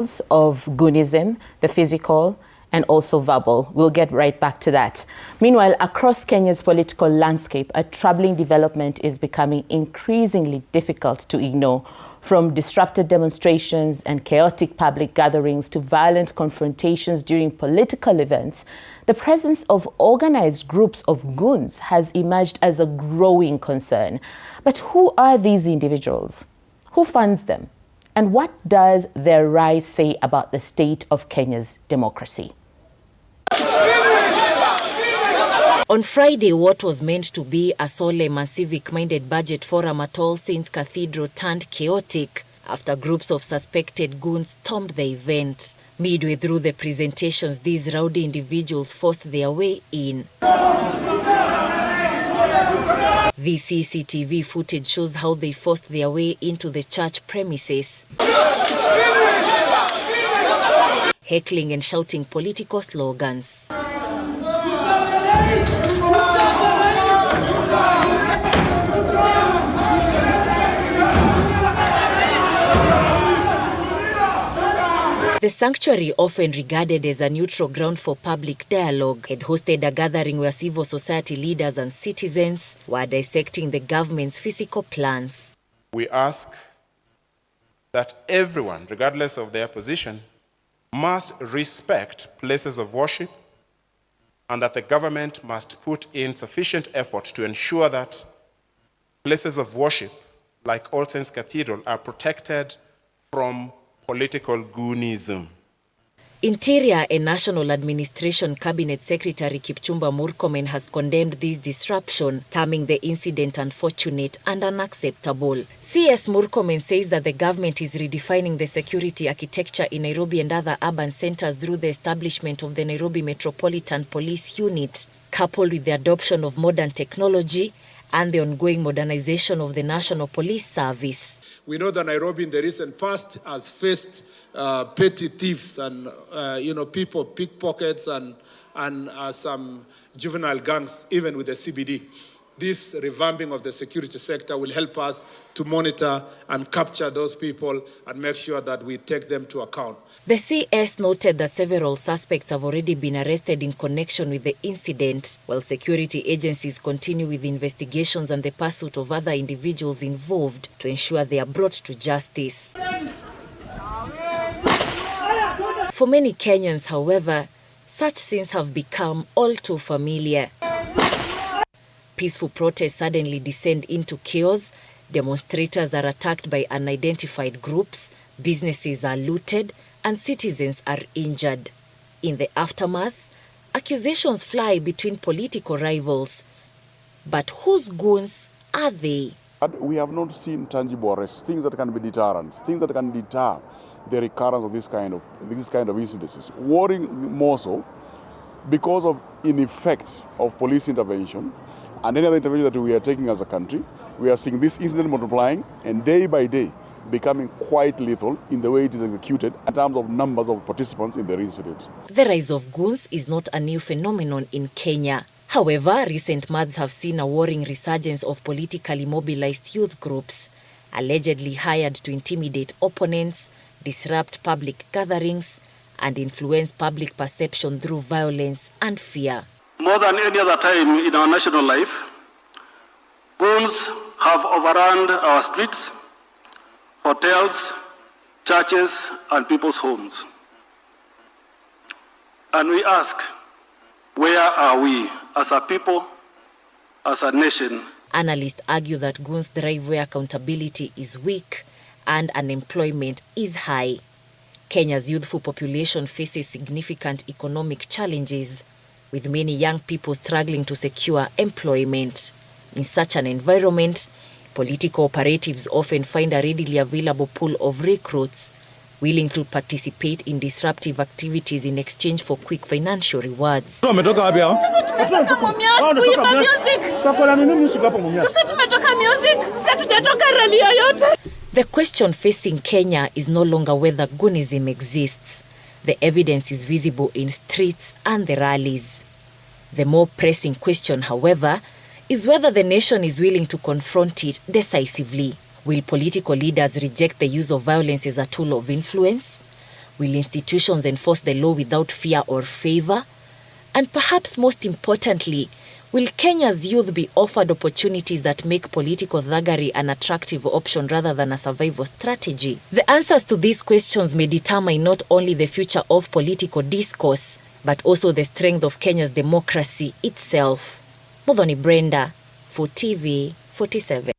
of goonism, the physical and also verbal. We'll get right back to that. Meanwhile, across Kenya's political landscape, a troubling development is becoming increasingly difficult to ignore. From disrupted demonstrations and chaotic public gatherings to violent confrontations during political events, the presence of organized groups of goons has emerged as a growing concern. But who are these individuals? Who funds them? And what does their rise say about the state of Kenya's democracy? On Friday, what was meant to be a solemn and civic-minded budget forum at All Saints Cathedral turned chaotic after groups of suspected goons stormed the event. Midway through the presentations, these rowdy individuals forced their way in. The CCTV footage shows how they forced their way into the church premises, heckling and shouting political slogans. The sanctuary, often regarded as a neutral ground for public dialogue, had hosted a gathering where civil society leaders and citizens were dissecting the government's fiscal plans. We ask that everyone, regardless of their position, must respect places of worship, and that the government must put in sufficient effort to ensure that places of worship, like All Saints Cathedral, are protected from political goonism. Interior and National Administration Cabinet Secretary Kipchumba Murkomen has condemned this disruption, terming the incident unfortunate and unacceptable. CS Murkomen says that the government is redefining the security architecture in Nairobi and other urban centers through the establishment of the Nairobi Metropolitan Police Unit, coupled with the adoption of modern technology and the ongoing modernization of the National Police Service. We know that Nairobi in the recent past has faced petty thieves and people, pickpockets and some juvenile gangs, even with the CBD. This revamping of the security sector will help us to monitor and capture those people and make sure that we take them to account. The CS noted that several suspects have already been arrested in connection with the incident, while security agencies continue with investigations and the pursuit of other individuals involved to ensure they are brought to justice. For many Kenyans, however, such scenes have become all too familiar. Peaceful protests suddenly descend into chaos, demonstrators are attacked by unidentified groups, businesses are looted, and citizens are injured. In the aftermath, accusations fly between political rivals. But whose goons are they? We have not seen tangible arrests, things that can be deterrents, things that can deter the recurrence of this kind of incidences. Worrying more so because of ineffect of police intervention and any other intervention that we are taking as a country. We are seeing this incident multiplying and day by day becoming quite lethal in the way it is executed in terms of numbers of participants in the incident. The rise of goons is not a new phenomenon in Kenya. However, recent months have seen a worrying resurgence of politically mobilized youth groups, allegedly hired to intimidate opponents, disrupt public gatherings, and influence public perception through violence and fear. More than any other time in our national life, goons have overrun our streets, hotels, churches, and people's homes. And we ask, where are we as a people, as a nation? Analysts argue that goons thrive where accountability is weak and unemployment is high. Kenya's youthful population faces significant economic challenges, with many young people struggling to secure employment. In such an environment, political operatives often find a readily available pool of recruits willing to participate in disruptive activities in exchange for quick financial rewards. The question facing Kenya is no longer whether goonism exists. The evidence is visible in streets and the rallies. The more pressing question, however, is whether the nation is willing to confront it decisively. Will political leaders reject the use of violence as a tool of influence? Will institutions enforce the law without fear or favor? And perhaps most importantly, will Kenya's youth be offered opportunities that make political thuggery an attractive option rather than a survival strategy? The answers to these questions may determine not only the future of political discourse, but also the strength of Kenya's democracy itself. Muthoni Brenda, for TV 47.